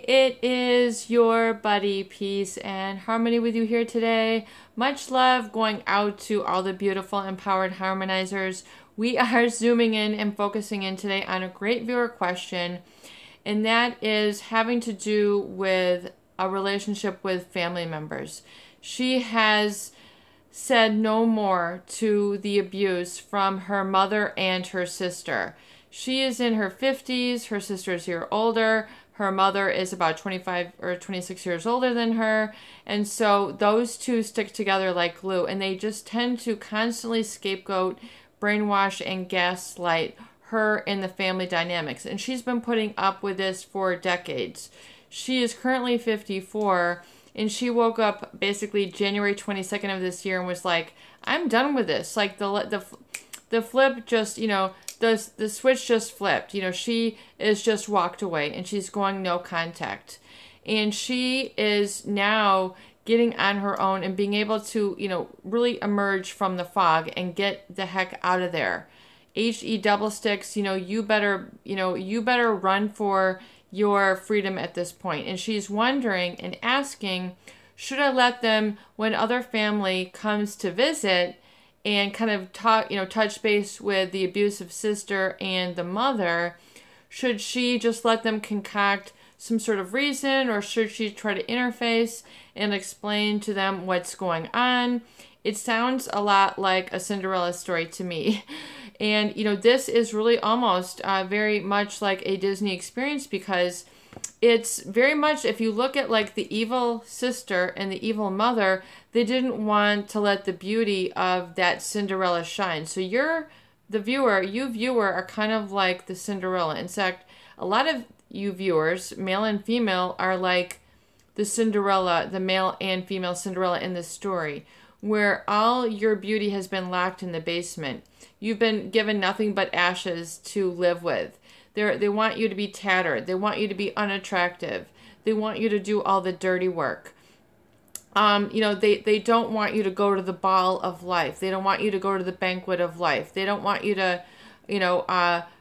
it is your buddy Peace and Harmony with you here today. Much love going out to all the beautiful empowered harmonizers. We are zooming in and focusing in today on a great viewer question, and that is having to do with a relationship with family members. She has said no more to the abuse from her mother and her sister. She is in her 50s, her sister is a year older, her mother is about 25 or 26 years older than her, and so those two stick together like glue, and they just tend to constantly scapegoat, brainwash, and gaslight her in the family dynamics, and she's been putting up with this for decades. She is currently 54, and she woke up basically January 22nd of this year and was like, I'm done with this. Like the flip just, the switch just flipped. She is just walked away and she's going no contact. And she is now getting on her own and being able to, really emerge from the fog and get the heck out of there. HE double sticks, you better run for your freedom at this point. And she's wondering and asking, should I let them, when other family comes to visit and kind of touch base with the abusive sister and the mother, should she just let them concoct some sort of reason, or should she try to interface and explain to them what's going on? It sounds a lot like a Cinderella story to me. And, this is really almost very much like a Disney experience, because it's very much, if you look at like the evil sister and the evil mother, they didn't want to let the beauty of that Cinderella shine. So you viewer are kind of like the Cinderella. In fact, a lot of you viewers, male and female, are like the Cinderella, the male and female Cinderella in this story, where all your beauty has been locked in the basement. You've been given nothing but ashes to live with. They want you to be tattered. They want you to be unattractive. They want you to do all the dirty work. They don't want you to go to the ball of life. They don't want you to go to the banquet of life. They don't want you to,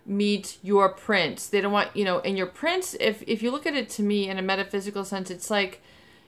meet your prince. They don't want, and your prince, if you look at it to me in a metaphysical sense, it's like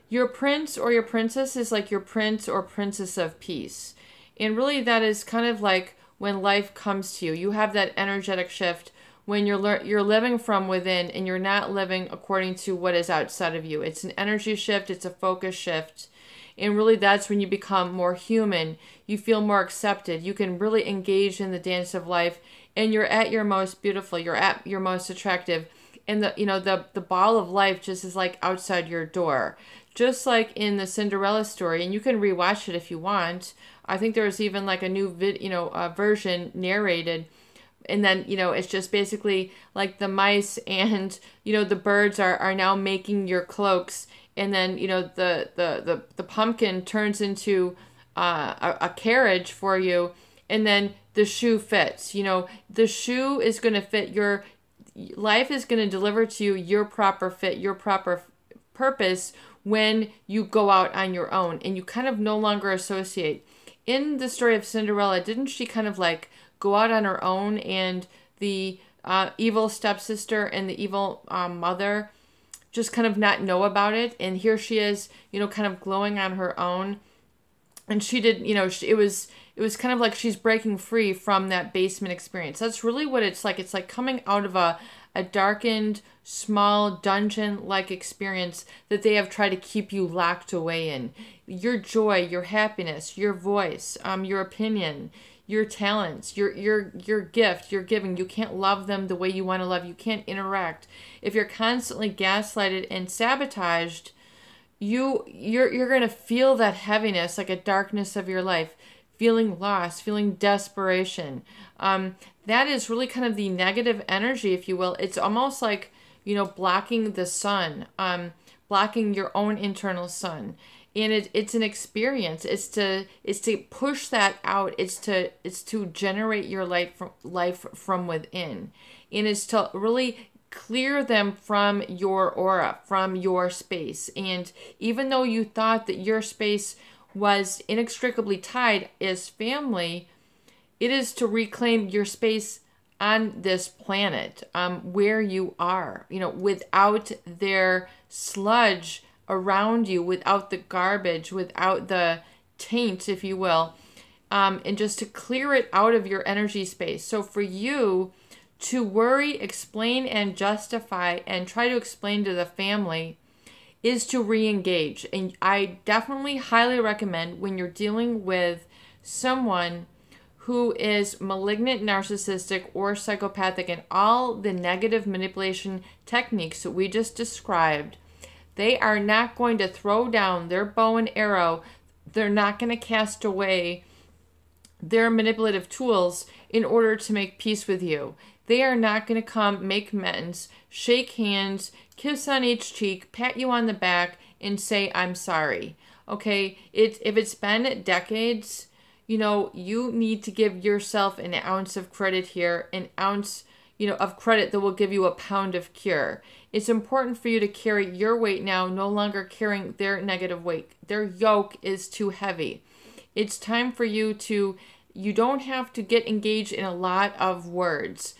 your prince or your princess is like your prince or princess of peace. And really that is kind of like when life comes to you. You have that energetic shift when you're living from within and you're not living according to what is outside of you. It's an energy shift. It's a focus shift. And really that's when you become more human. You feel more accepted. You can really engage in the dance of life, and you're at your most beautiful. You're at your most attractive. And the ball of life just is like outside your door. Just like in the Cinderella story, and you can rewatch it if you want. I think there's even like a new version narrated. And then, it's just basically like the mice and, the birds are now making your cloaks. And then, the pumpkin turns into a carriage for you. And then the shoe fits. The shoe is going to fit your life, is going to deliver to you your proper fit, your proper purpose when you go out on your own. And you kind of no longer associate. In the story of Cinderella, didn't she kind of like go out on her own, and the evil stepsister and the evil mother just kind of not know about it? And here she is, kind of glowing on her own. And she did, it was kind of like she's breaking free from that basement experience. That's really what it's like. It's like coming out of a darkened, small, dungeon-like experience that they have tried to keep you locked away in. Your joy, your happiness, your voice, your opinion, your talents, your gift, your giving. You can't love them the way you want to love. You can't interact. If you're constantly gaslighted and sabotaged, you're going to feel that heaviness, like a darkness of your life, feeling lost, feeling desperation. That is really kind of the negative energy, if you will. It's almost like, blocking the sun, blocking your own internal sun. And it's an experience. It's to push that out. It's to generate your life from within. And it's to really clear them from your aura, from your space. And even though you thought that your space was inextricably tied as family, it is to reclaim your space on this planet, where you are, without their sludge around you, without the garbage, without the taint, if you will, and just to clear it out of your energy space. So for you to worry, explain, and justify and try to explain to the family is to re-engage. And I definitely highly recommend, when you're dealing with someone who is malignant, narcissistic, or psychopathic, and all the negative manipulation techniques that we just described, they are not going to throw down their bow and arrow. They're not going to cast away their manipulative tools in order to make peace with you. They are not going to come make amends, shake hands, kiss on each cheek, pat you on the back, and say, I'm sorry. Okay? If it's been decades, you need to give yourself an ounce of credit here, an ounce, of credit that will give you a pound of cure. It's important for you to carry your weight now, no longer carrying their negative weight. Their yoke is too heavy. It's time for you don't have to get engaged in a lot of words.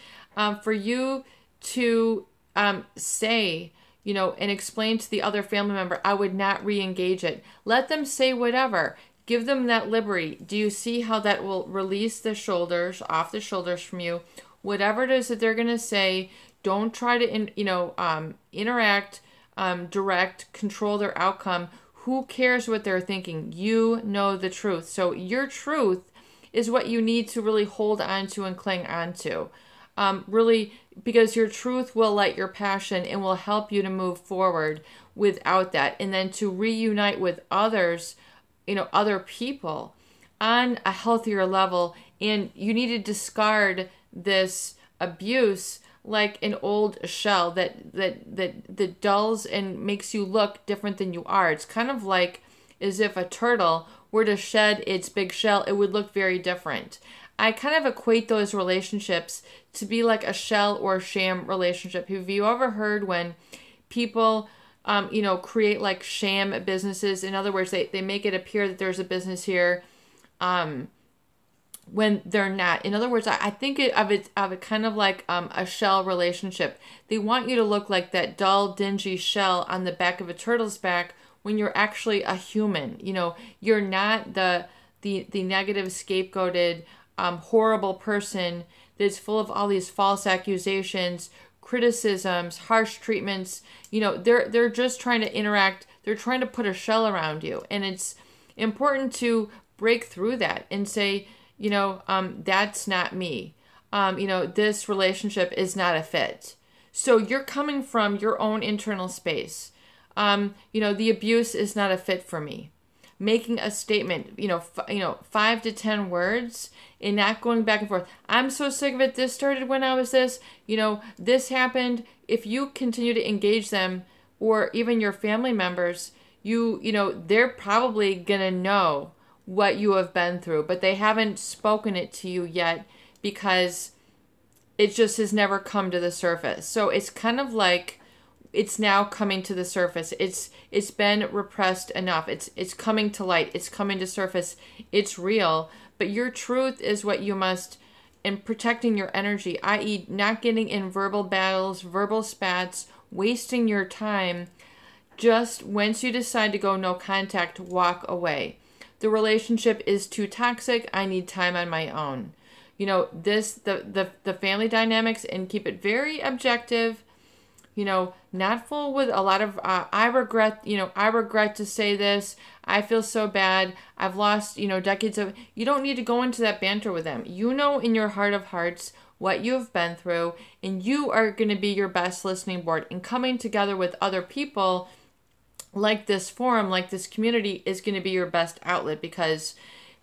For you to say, and explain to the other family member, I would not re-engage it. Let them say whatever. Give them that liberty. Do you see how that will release the shoulders, off the shoulders from you? Whatever it is that they're going to say, don't try to, interact, direct, control their outcome. Who cares what they're thinking? You know the truth. So your truth is what you need to really hold on to and cling on to. Really, because your truth will light your passion and will help you to move forward without that. And then to reunite with others, other people on a healthier level. And you need to discard this abuse like an old shell that dulls and makes you look different than you are. It's kind of like as if a turtle were to shed its big shell, it would look very different. I kind of equate those relationships to be like a shell or sham relationship. Have you ever heard when people, create like sham businesses? In other words, they make it appear that there's a business here, when they're not. In other words, I think of it kind of like a shell relationship. They want you to look like that dull, dingy shell on the back of a turtle's back when you're actually a human. You're not the negative, scapegoated, horrible person that's full of all these false accusations, criticisms, harsh treatments. They're just trying to interact. They're trying to put a shell around you. And it's important to break through that and say, that's not me. This relationship is not a fit. So you're coming from your own internal space. The abuse is not a fit for me. Making a statement, 5 to 10 words and not going back and forth. I'm so sick of it. This started when I was this, this happened. If you continue to engage them or even your family members, they're probably going to know what you have been through, but they haven't spoken it to you yet because it just has never come to the surface. So it's kind of like it's now coming to the surface. It's been repressed enough. It's coming to light. It's coming to surface. It's real. But your truth is what you must, in protecting your energy, i.e. not getting in verbal battles, verbal spats, wasting your time. Just once you decide to go no contact, walk away. The relationship is too toxic. I need time on my own. The family dynamics, and keep it very objective. Not full with a lot of, I regret to say this. I feel so bad. I've lost, decades of, you don't need to go into that banter with them. In your heart of hearts what you've been through, and you are going to be your best listening board. And coming together with other people like this forum, like this community, is going to be your best outlet, because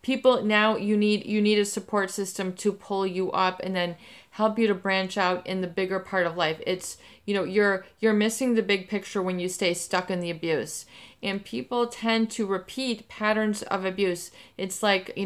people now, you need a support system to pull you up and then help you to branch out in the bigger part of life. It's, you're missing the big picture when you stay stuck in the abuse. And people tend to repeat patterns of abuse. It's like,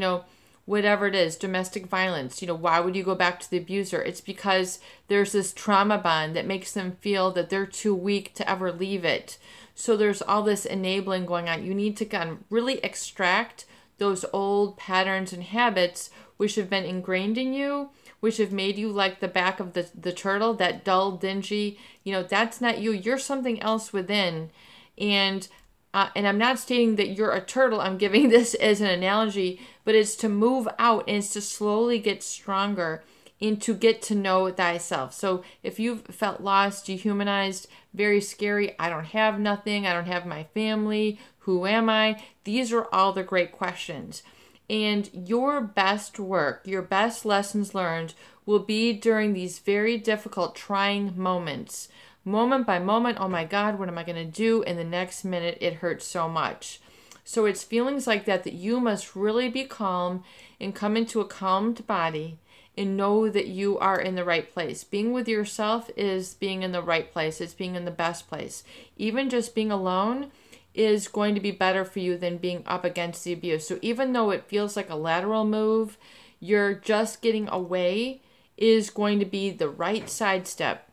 whatever it is, domestic violence, why would you go back to the abuser? It's because there's this trauma bond that makes them feel that they're too weak to ever leave it. So there's all this enabling going on. You need to kind of really extract those old patterns and habits which have been ingrained in you, which have made you like the back of the turtle, that dull, dingy, that's not you. You're something else within. And I'm not stating that you're a turtle. I'm giving this as an analogy, but it's to move out and it's to slowly get stronger and to get to know thyself. So if you've felt lost, dehumanized, very scary, I don't have nothing, I don't have my family, who am I? These are all the great questions. And your best work, your best lessons learned will be during these very difficult, trying moments. Moment by moment, oh my God, what am I going to do? And the next minute, it hurts so much. So it's feelings like that you must really be calm and come into a calmed body and know that you are in the right place. Being with yourself is being in the right place. It's being in the best place. Even just being alone is going to be better for you than being up against the abuse. So even though it feels like a lateral move, you're just getting away is going to be the right sidestep.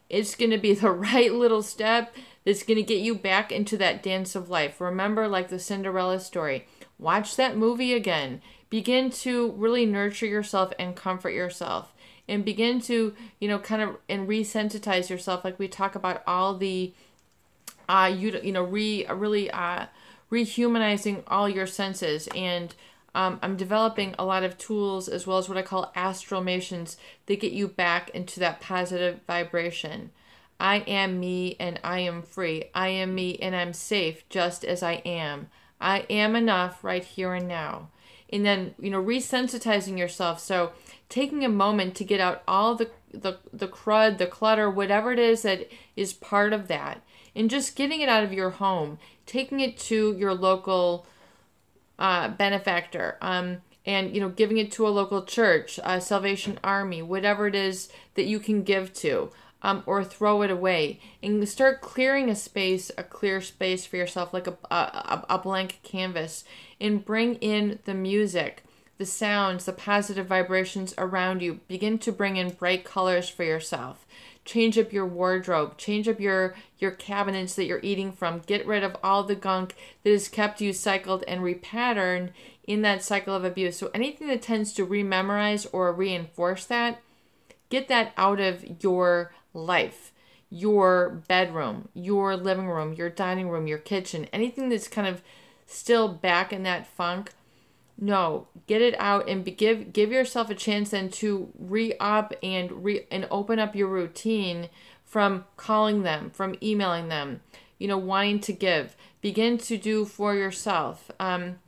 It's going to be the right little step that's going to get you back into that dance of life. Remember, like the Cinderella story, watch that movie again. Begin to really nurture yourself and comfort yourself. And begin to, kind of and resensitize yourself, like we talk about all the rehumanizing all your senses. And I'm developing a lot of tools as well as what I call astralmations that get you back into that positive vibration. I am me and I am free. I am me and I'm safe just as I am. I am enough right here and now. And then, resensitizing yourself. So taking a moment to get out all the crud, the clutter, whatever it is that is part of that. And just getting it out of your home, taking it to your local benefactor, and giving it to a local church, Salvation Army, whatever it is that you can give to, or throw it away, and start clearing a clear space for yourself, like a blank canvas, and bring in the music, the sounds, the positive vibrations around you. Begin to bring in bright colors for yourself. Change up your wardrobe, change up your cabinets that you're eating from. Get rid of all the gunk that has kept you cycled and repatterned in that cycle of abuse. So anything that tends to rememorize or reinforce that, get that out of your life, your bedroom, your living room, your dining room, your kitchen, anything that's kind of still back in that funk. No, get it out and give yourself a chance then to re-up and open up your routine from calling them, from emailing them, wanting to give. Begin to do for yourself, and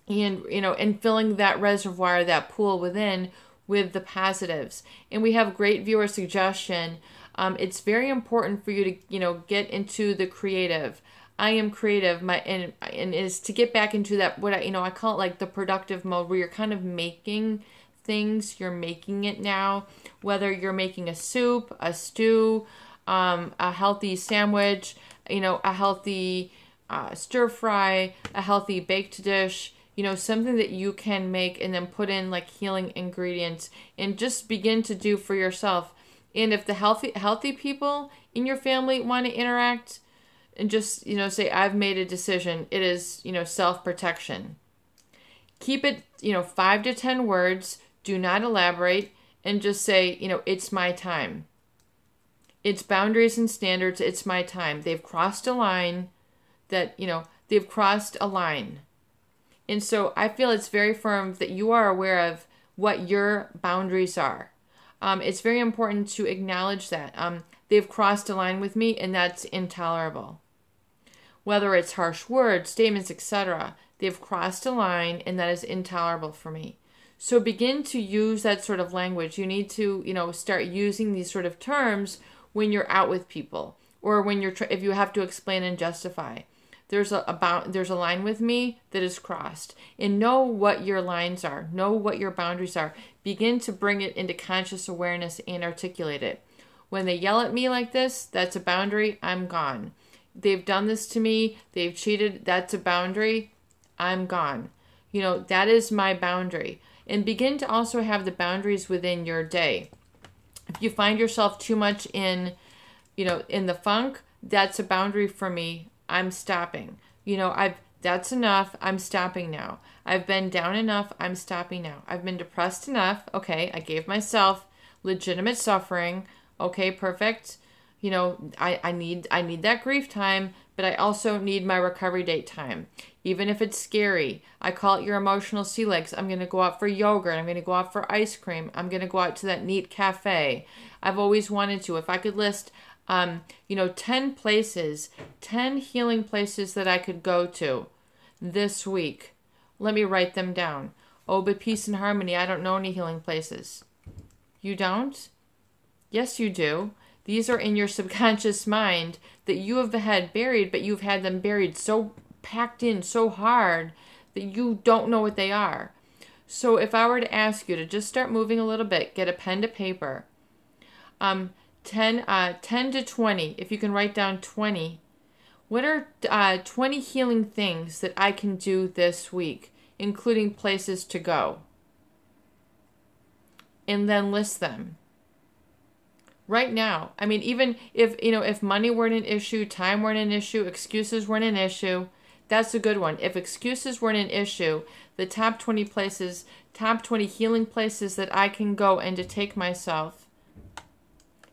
filling that reservoir, that pool within with the positives. And we have great viewer suggestion. It's very important for you to, get into the creative. I am creative, and is to get back into that, what I call it like the productive mode, where you're kind of making things, you're making it now, whether you're making a soup, a stew, a healthy sandwich, a healthy stir fry, a healthy baked dish, something that you can make and then put in like healing ingredients and just begin to do for yourself. And if the healthy people in your family want to interact, and just, say, I've made a decision. It is, self-protection. Keep it, 5 to 10 words. Do not elaborate. And just say, it's my time. It's boundaries and standards. It's my time. They've crossed a line they've crossed a line. And so I feel it's very firm that you are aware of what your boundaries are. It's very important to acknowledge that. They've crossed a line with me, and that's intolerable. Whether it's harsh words, statements, etc., they've crossed a line, and that is intolerable for me. So begin to use that sort of language. You need to, start using these sort of terms when you're out with people, or when if you have to explain and justify. There's a line with me that is crossed, and know what your lines are. Know what your boundaries are. Begin to bring it into conscious awareness and articulate it. When they yell at me like this, that's a boundary. I'm gone. They've done this to me. They've cheated. That's a boundary. I'm gone. That is my boundary. And begin to also have the boundaries within your day. If you find yourself too much in the funk, that's a boundary for me. I'm stopping. that's enough. I'm stopping now. I've been down enough. I'm stopping now. I've been depressed enough. Okay, I gave myself legitimate suffering. Okay, perfect. You know, I need that grief time, but I also need my recovery date time. Even if it's scary, I call it your emotional sea legs. I'm going to go out for yogurt. I'm going to go out for ice cream. I'm going to go out to that neat cafe. I've always wanted to. If I could list, 10 places, 10 healing places that I could go to this week, let me write them down. Oh, but peace and harmony, I don't know any healing places. You don't? Yes, you do. These are in your subconscious mind that you have had buried, but you've had them buried so packed in so hard that you don't know what they are. So if I were to ask you to just start moving a little bit, get a pen to paper, 10 to 20, if you can write down 20, what are 20 healing things that I can do this week, including places to go? And then list them. Right now. I mean, even if money weren't an issue, time weren't an issue, excuses weren't an issue, that's a good one. If excuses weren't an issue, the top 20 places, top 20 healing places that I can go and to take myself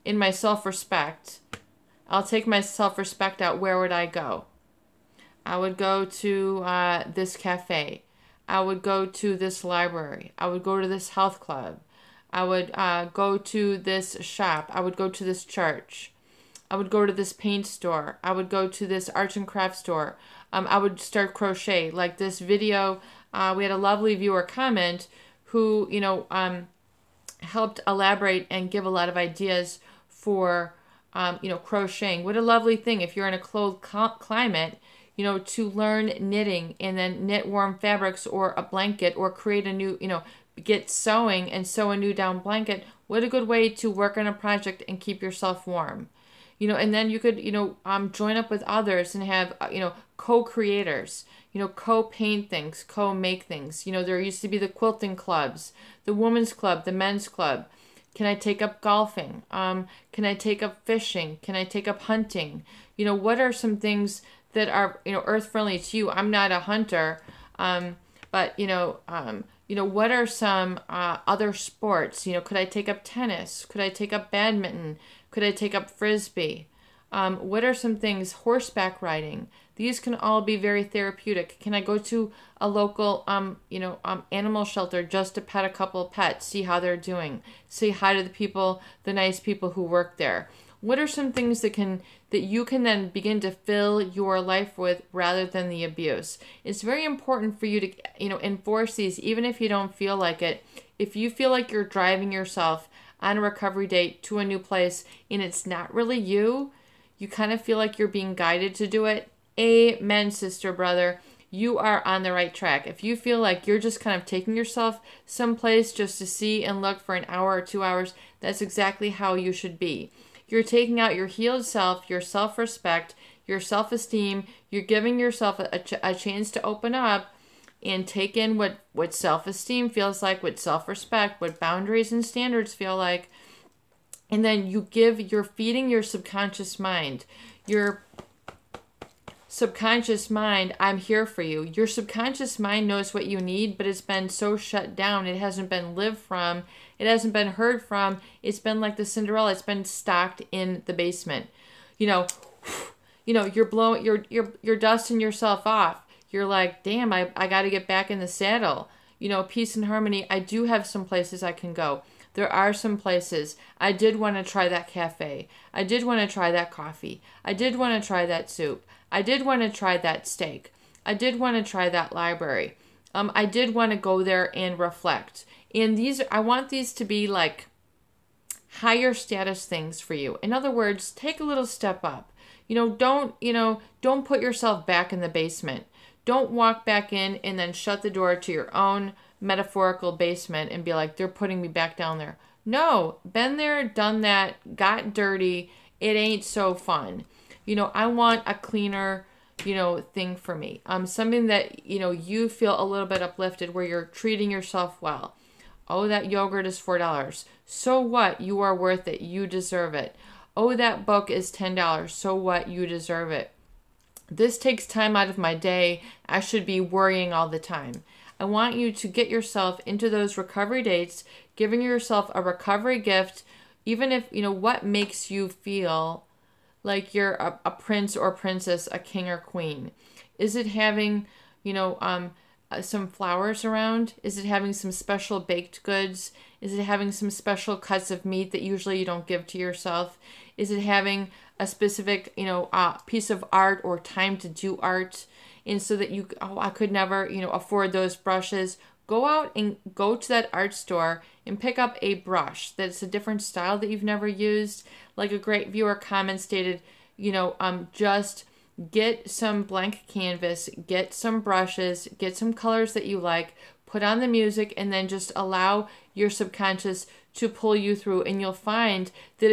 in my self-respect, I'll take my self-respect out. Where would I go? I would go to this cafe. I would go to this library. I would go to this health club. I would go to this shop. I would go to this church. I would go to this paint store. I would go to this arts and crafts store. I would start crochet. Like this video, we had a lovely viewer comment who, helped elaborate and give a lot of ideas for, crocheting. What a lovely thing if you're in a cold climate, to learn knitting and then knit warm fabrics or a blanket or create a new, get sewing and sew a new down blanket. What a good way to work on a project and keep yourself warm. And then you could, join up with others and have, co-creators, co-paint things, co-make things. There used to be the quilting clubs, the women's club, the men's club. Can I take up golfing? Can I take up fishing? Can I take up hunting? What are some things that are, earth friendly to you? I'm not a hunter, but, what are some other sports? Could I take up tennis? Could I take up badminton? Could I take up frisbee? What are some things? Horseback riding. These can all be very therapeutic. Can I go to a local, animal shelter just to pet a couple of pets, see how they're doing, say hi to the nice people who work there? What are some things that you can then begin to fill your life with rather than the abuse? It's very important for you to, enforce these, even if you don't feel like it. If you feel like you're driving yourself on a recovery date to a new place and it's not really you kind of feel like you're being guided to do it. Amen, sister, brother. You are on the right track. If you feel like you're just kind of taking yourself someplace just to see and look for an hour or 2 hours, that's exactly how you should be. You're taking out your healed self, your self-respect, your self-esteem. You're giving yourself a chance to open up and take in what self-esteem feels like, what self-respect, what boundaries and standards feel like. And then you're feeding your subconscious mind. Your subconscious mind, I'm here for you. Your subconscious mind knows what you need, but it's been so shut down. It hasn't been lived from. It hasn't been heard from. It's been like the Cinderella. It's been stocked in the basement. You're blowing, you're dusting yourself off. You're like, damn, I got to get back in the saddle. Peace and harmony. I do have some places I can go. There are some places. I did want to try that cafe. I did want to try that coffee. I did want to try that soup. I did want to try that steak. I did want to try that library. I did want to go there and reflect. And I want these to be like higher status things for you. In other words, take a little step up. Don't put yourself back in the basement. Don't walk back in and then shut the door to your own metaphorical basement and be like, they're putting me back down there. No, been there, done that, got dirty. It ain't so fun. I want a cleaner, thing for me. Something that, you feel a little bit uplifted where you're treating yourself well. Oh, that yogurt is $4. So what? You are worth it. You deserve it. Oh, that book is $10. So what? You deserve it. This takes time out of my day. I should be worrying all the time. I want you to get yourself into those recovery dates, giving yourself a recovery gift, even if, what makes you feel like you're a prince or princess, a king or queen. Is it having, some flowers around? Is it having some special baked goods? Is it having some special cuts of meat that usually you don't give to yourself? Is it having a specific, piece of art or time to do art? And so that I could never, afford those brushes. Go out and go to that art store and pick up a brush that's a different style that you've never used. Like a great viewer comment stated, just get some blank canvas, get some brushes, get some colors that you like, put on the music, and then just allow your subconscious to pull you through, and you'll find that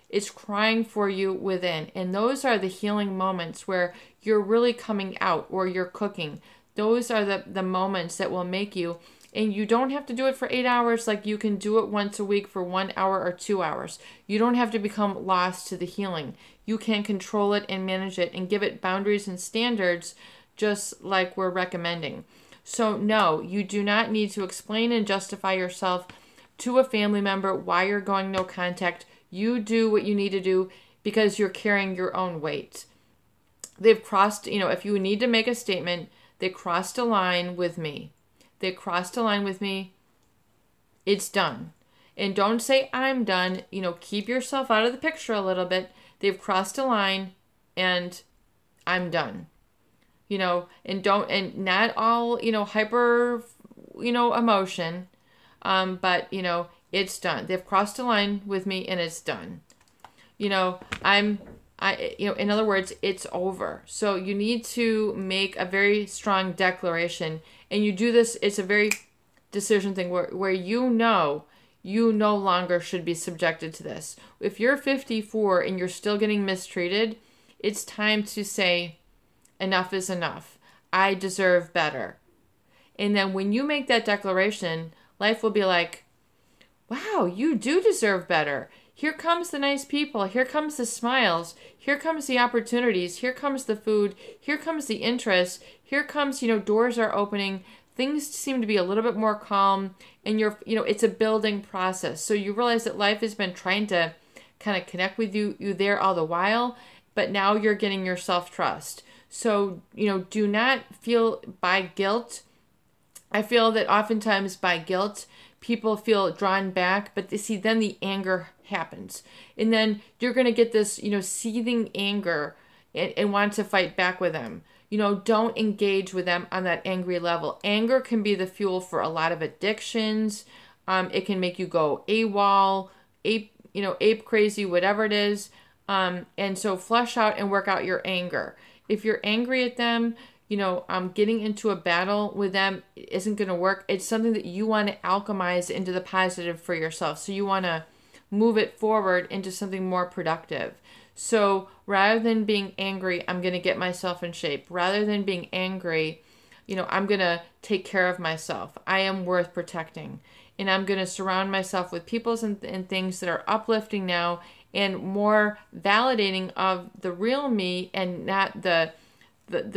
it's crying for you within. And those are the healing moments where you're really coming out, or you're cooking. Those are the moments that will make you, and you don't have to do it for 8 hours. Like, you can do it once a week for 1 hour or 2 hours. You don't have to become lost to the healing. You can control it and manage it and give it boundaries and standards, just like we're recommending. So no, you do not need to explain and justify yourself to a family member why you're going no contact. You do what you need to do because you're carrying your own weight. They've crossed, if you need to make a statement, they crossed a line with me. They crossed a line with me. It's done. And don't say I'm done. Keep yourself out of the picture a little bit. They've crossed a line and I'm done. And not all, hyper, emotion. But it's done. They've crossed a line with me and it's done. In other words, it's over. So you need to make a very strong declaration, and you do this. It's a very decision thing where you no longer should be subjected to this. If you're 54 and you're still getting mistreated, it's time to say, enough is enough. I deserve better. And then when you make that declaration, life will be like, wow, you do deserve better. Here comes the nice people. Here comes the smiles. Here comes the opportunities. Here comes the food. Here comes the interest. Here comes, doors are opening. Things seem to be a little bit more calm, and it's a building process. So you realize that life has been trying to kind of connect with you there all the while, but now you're getting your self-trust. So, do not feel by guilt. I feel that oftentimes by guilt, people feel drawn back, but then the anger happens. And then you're going to get this, seething anger and want to fight back with them. Don't engage with them on that angry level. Anger can be the fuel for a lot of addictions. It can make you go AWOL, ape crazy, whatever it is. And so flush out and work out your anger. If you're angry at them, getting into a battle with them isn't going to work. It's something that you want to alchemize into the positive for yourself. So you want to move it forward into something more productive. So rather than being angry, I'm going to get myself in shape. Rather than being angry, I'm going to take care of myself. I am worth protecting. And I'm going to surround myself with people and things that are uplifting now and more validating of the real me, and not the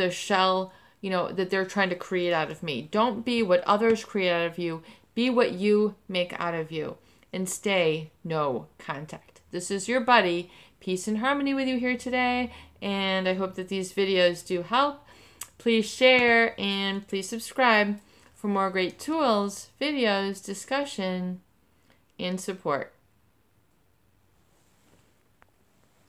shell, that they're trying to create out of me. Don't be what others create out of you. Be what you make out of you. And stay no contact. This is your buddy. Peace and harmony with you here today. And I hope that these videos do help. Please share and please subscribe for more great tools, videos, discussion, and support.